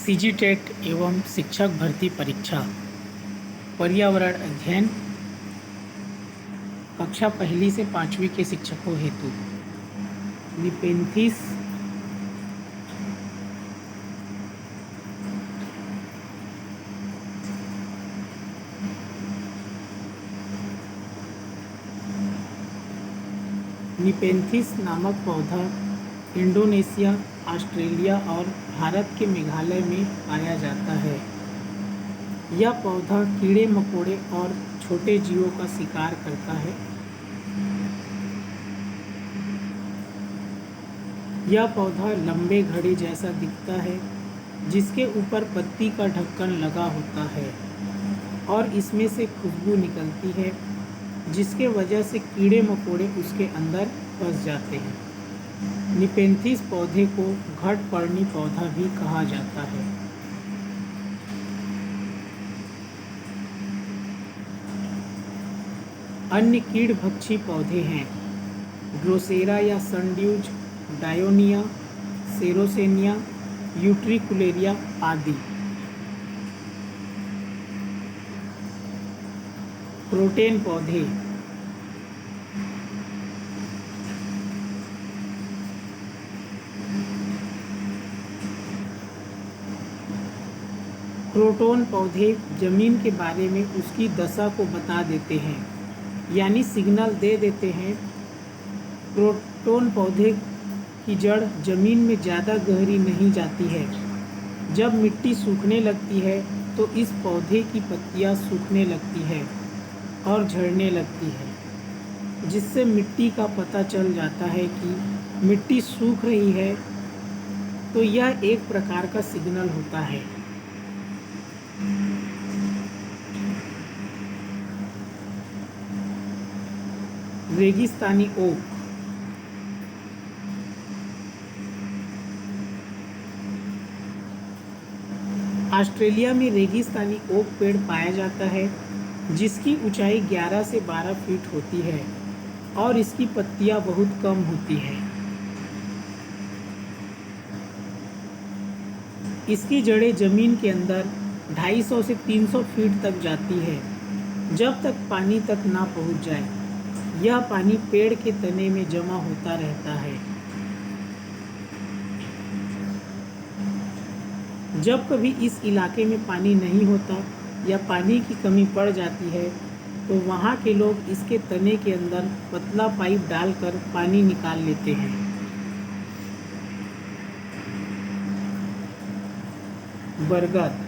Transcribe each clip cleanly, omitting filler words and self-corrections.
CG TET एवं शिक्षक भर्ती परीक्षा पर्यावरण अध्ययन कक्षा पहली से पाँचवीं के शिक्षकों हेतु निपेंथिस नामक पौधा इंडोनेशिया, ऑस्ट्रेलिया और भारत के मेघालय में पाया जाता है। यह पौधा कीड़े मकोड़े और छोटे जीवों का शिकार करता है। यह पौधा लंबे घड़े जैसा दिखता है, जिसके ऊपर पत्ती का ढक्कन लगा होता है और इसमें से खुशबू निकलती है, जिसके वजह से कीड़े मकोड़े उसके अंदर फंस जाते हैं। निपेंथिस पौधे को घटपर्णी पौधा भी कहा जाता है। अन्य कीड़भक्षी पौधे हैं ड्रोसेरा या सनड्यूज, डायोनिया, सेरोसेनिया, यूट्रिकुलेरिया आदि। क्रोटेन पौधे क्रोटोन पौधे जमीन के बारे में उसकी दशा को बता देते हैं, यानी सिग्नल दे देते हैं। क्रोटोन पौधे की जड़ जमीन में ज़्यादा गहरी नहीं जाती है। जब मिट्टी सूखने लगती है तो इस पौधे की पत्तियां सूखने लगती है और झड़ने लगती है, जिससे मिट्टी का पता चल जाता है कि मिट्टी सूख रही है। तो यह एक प्रकार का सिग्नल होता है। रेगिस्तानी ओक ऑस्ट्रेलिया में रेगिस्तानी ओक पेड़ पाया जाता है, जिसकी ऊंचाई 11 से 12 फीट होती है और इसकी पत्तियां बहुत कम होती हैं। इसकी जड़ें जमीन के अंदर 250 से 300 फीट तक जाती है, जब तक पानी तक ना पहुंच जाए। यह पानी पेड़ के तने में जमा होता रहता है। जब कभी इस इलाके में पानी नहीं होता या पानी की कमी पड़ जाती है, तो वहाँ के लोग इसके तने के अंदर पतला पाइप डालकर पानी निकाल लेते हैं। बरगद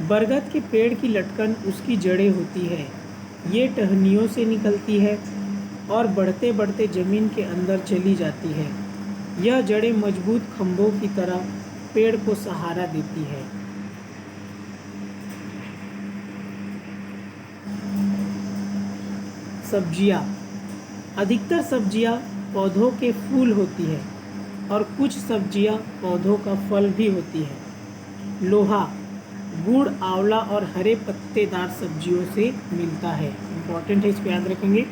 बरगद के पेड़ की लटकन उसकी जड़ें होती है। ये टहनियों से निकलती है और बढ़ते बढ़ते जमीन के अंदर चली जाती है। यह जड़ें मजबूत खंभों की तरह पेड़ को सहारा देती है। सब्जियां अधिकतर सब्जियां पौधों के फूल होती है और कुछ सब्जियां पौधों का फल भी होती है। लोहा गुड़, आंवला और हरे पत्तेदार सब्जियों से मिलता है। इम्पोर्टेंट है, इसको याद रखेंगे।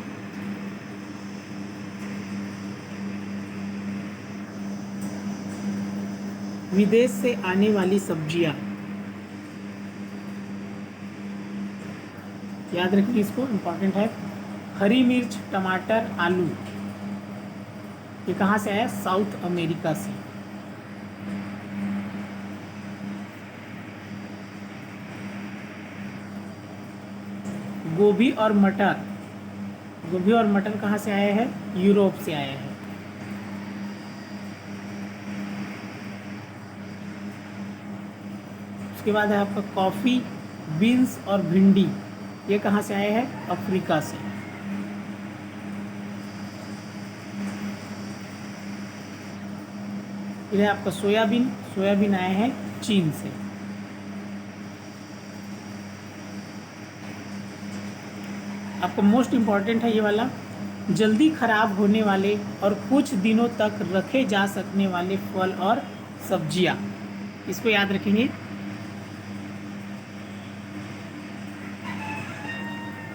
विदेश से आने वाली सब्जियां याद रखेंगे, इसको इम्पोर्टेंट है। हरी मिर्च, टमाटर, आलू, ये कहाँ से आया? साउथ अमेरिका से। गोभी और मटर कहाँ से आए हैं? यूरोप से आए हैं। उसके बाद है आपका कॉफ़ी, बीन्स और भिंडी, ये कहाँ से आए हैं? अफ्रीका से। फिर है आपका सोयाबीन आए हैं चीन से। आपका मोस्ट इम्पॉर्टेंट है ये वाला, जल्दी खराब होने वाले और कुछ दिनों तक रखे जा सकने वाले फल और सब्जियां, इसको याद रखेंगे।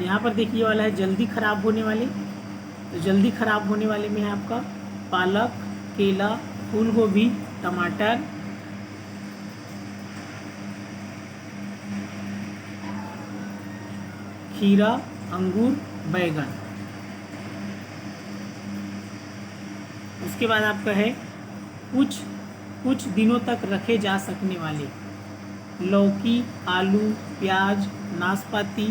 यहाँ पर देखिए वाला है जल्दी खराब होने वाले, तो जल्दी खराब होने वाले में है आपका पालक, केला, फूल गोभी, टमाटर, खीरा, अंगूर, बैगन। उसके बाद आपका है कुछ कुछ दिनों तक रखे जा सकने वाले लौकी, आलू, प्याज, नाशपाती,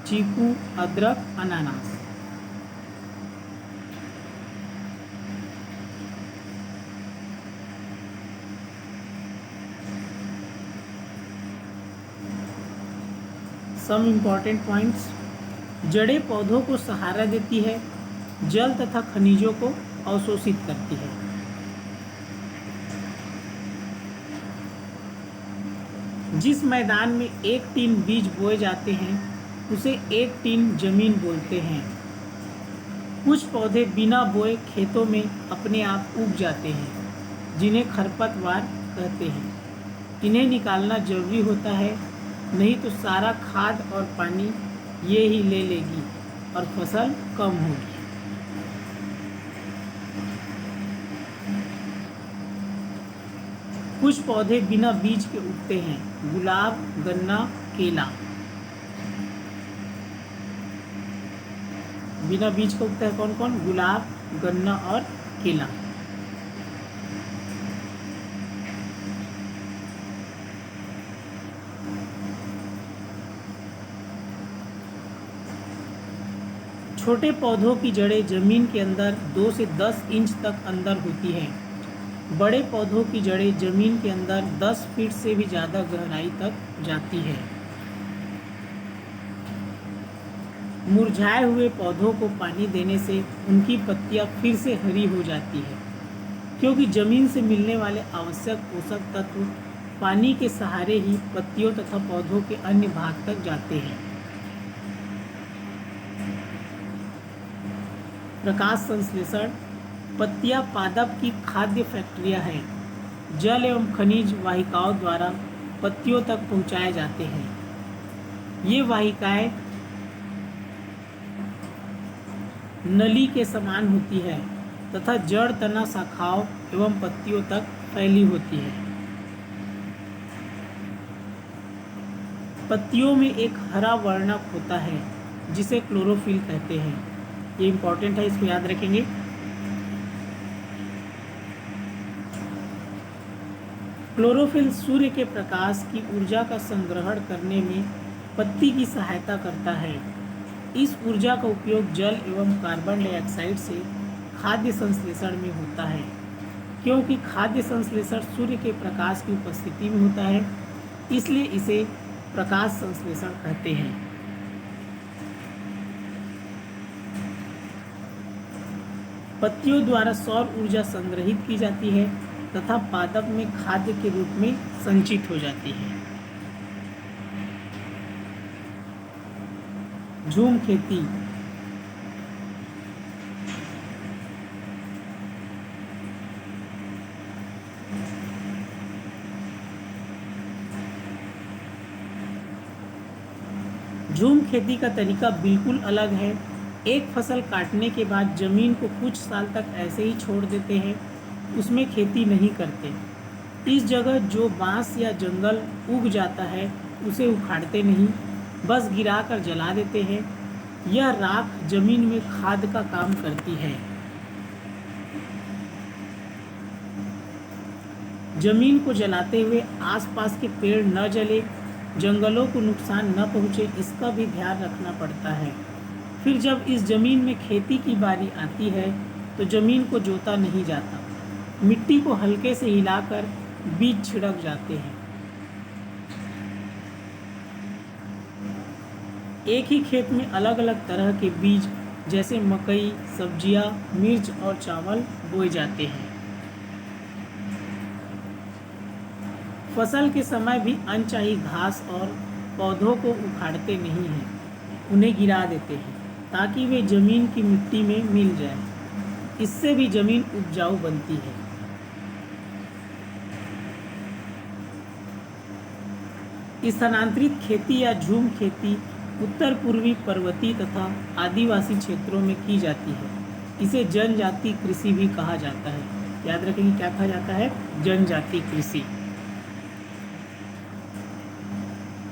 चीकू, अदरक, अनानास। Some important points. जड़ें पौधों को सहारा देती है, जल तथा खनिजों को अवशोषित करती है। जिस मैदान में 1 टीन बीज बोए जाते हैं उसे 1 टीन जमीन बोलते हैं। कुछ पौधे बिना बोए खेतों में अपने आप उग जाते हैं, जिन्हें खरपतवार कहते हैं। इन्हें निकालना जरूरी होता है, नहीं तो सारा खाद और पानी ये ही ले लेगी और फसल कम होगी। कुछ पौधे बिना बीज के उगते हैं, गुलाब, गन्ना, केला। बिना बीज का उगता है कौन कौन? गुलाब, गन्ना और केला। छोटे पौधों की जड़ें जमीन के अंदर 2 से 10 इंच तक अंदर होती हैं। बड़े पौधों की जड़ें जमीन के अंदर 10 फीट से भी ज़्यादा गहराई तक जाती है। मुरझाए हुए पौधों को पानी देने से उनकी पत्तियां फिर से हरी हो जाती है, क्योंकि जमीन से मिलने वाले आवश्यक पोषक तत्व पानी के सहारे ही पत्तियों तथा पौधों के अन्य भाग तक जाते हैं। प्रकाश संश्लेषण। पत्तियां पादप की खाद्य फैक्ट्रियां हैं। जल एवं खनिज वाहिकाओं द्वारा पत्तियों तक पहुंचाए जाते हैं। ये वाहिकाएं नली के समान होती है तथा जड़, तना, शाखाओं एवं पत्तियों तक फैली होती है। पत्तियों में एक हरा वर्णक होता है जिसे क्लोरोफिल कहते हैं। ये इंपॉर्टेंट है, इसको याद रखेंगे। क्लोरोफिल सूर्य के प्रकाश की ऊर्जा का संग्रहण करने में पत्ती की सहायता करता है। इस ऊर्जा का उपयोग जल एवं कार्बन डाइऑक्साइड से खाद्य संश्लेषण में होता है। क्योंकि खाद्य संश्लेषण सूर्य के प्रकाश की उपस्थिति में होता है, इसलिए इसे प्रकाश संश्लेषण कहते हैं। पत्तियों द्वारा सौर ऊर्जा संग्रहित की जाती है तथा पादप में खाद्य के रूप में संचित हो जाती है। झूम खेती। झूम खेती का तरीका बिल्कुल अलग है। एक फसल काटने के बाद जमीन को कुछ साल तक ऐसे ही छोड़ देते हैं, उसमें खेती नहीं करते। इस जगह जो बांस या जंगल उग जाता है उसे उखाड़ते नहीं, बस गिराकर जला देते हैं। यह राख जमीन में खाद का काम करती है। जमीन को जलाते हुए आसपास के पेड़ न जले, जंगलों को नुकसान न पहुँचे, इसका भी ध्यान रखना पड़ता है। फिर जब इस जमीन में खेती की बारी आती है तो जमीन को जोता नहीं जाता, मिट्टी को हल्के से हिलाकर बीज छिड़क जाते हैं। एक ही खेत में अलग अलग तरह के बीज जैसे मकई, सब्जियां, मिर्च और चावल बोए जाते हैं। फसल के समय भी अनचाही घास और पौधों को उखाड़ते नहीं हैं, उन्हें गिरा देते हैं ताकि वे जमीन की मिट्टी में मिल जाए। इससे भी जमीन उपजाऊ बनती है। स्थानांतरित खेती या झूम खेती उत्तर पूर्वी पर्वतीय तथा आदिवासी क्षेत्रों में की जाती है। इसे जनजाति कृषि भी कहा जाता है। याद रखेंगे क्या कहा जाता है? जनजाति कृषि।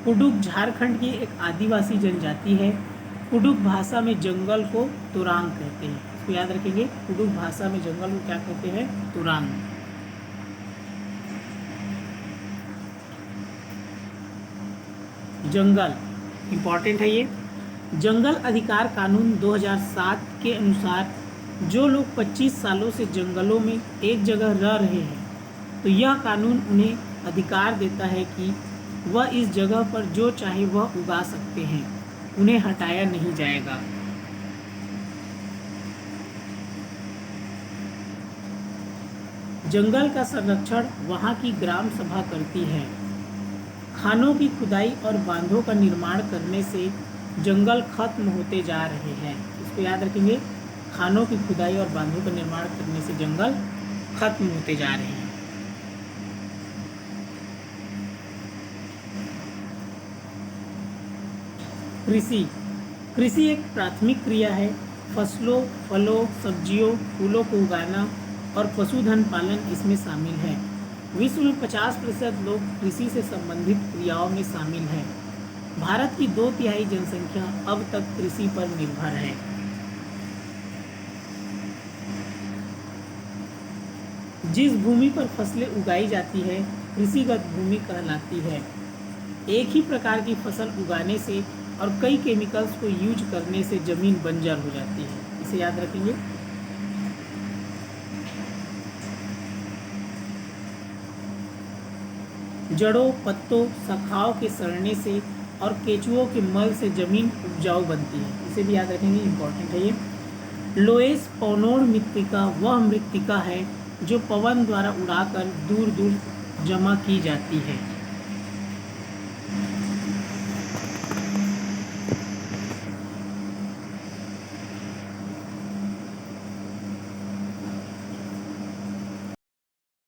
कुडुक झारखंड की एक आदिवासी जनजाति है। कुडुक भाषा में जंगल को तुरांग कहते हैं। इसको याद रखेंगे, कुडुक भाषा में जंगल को क्या कहते हैं? तुरांग। जंगल इंपॉर्टेंट है ये। जंगल अधिकार कानून 2007 के अनुसार जो लोग 25 सालों से जंगलों में एक जगह रह रहे हैं, तो यह कानून उन्हें अधिकार देता है कि वह इस जगह पर जो चाहे वह उगा सकते हैं, उन्हें हटाया नहीं जाएगा। जंगल का संरक्षण वहाँ की ग्राम सभा करती है। खानों की खुदाई और बांधों का निर्माण करने से जंगल खत्म होते जा रहे हैं। इसको याद रखेंगे, खानों की खुदाई और बांधों का निर्माण करने से जंगल खत्म होते जा रहे हैं। कृषि। कृषि एक प्राथमिक क्रिया है। फसलों, फलों, सब्जियों, फूलों को उगाना और पशुधन पालन इसमें शामिल है। विश्व में 50% लोग कृषि से संबंधित क्रियाओं में शामिल हैं। भारत की 2/3 जनसंख्या अब तक कृषि पर निर्भर है। जिस भूमि पर फसलें उगाई जाती है कृषिगत भूमि कहलाती है। एक ही प्रकार की फसल उगाने से और कई केमिकल्स को यूज करने से जमीन बंजर हो जाती है। इसे याद रखेंगे। जड़ों, पत्तों, शाखाओं के सड़ने से और केंचुओं के मल से जमीन उपजाऊ बनती है। इसे भी याद रखेंगे, इम्पोर्टेंट है ये। लोएस पौनोड़ मृत्तिका वह मृत्तिका है जो पवन द्वारा उड़ाकर दूर दूर जमा की जाती है।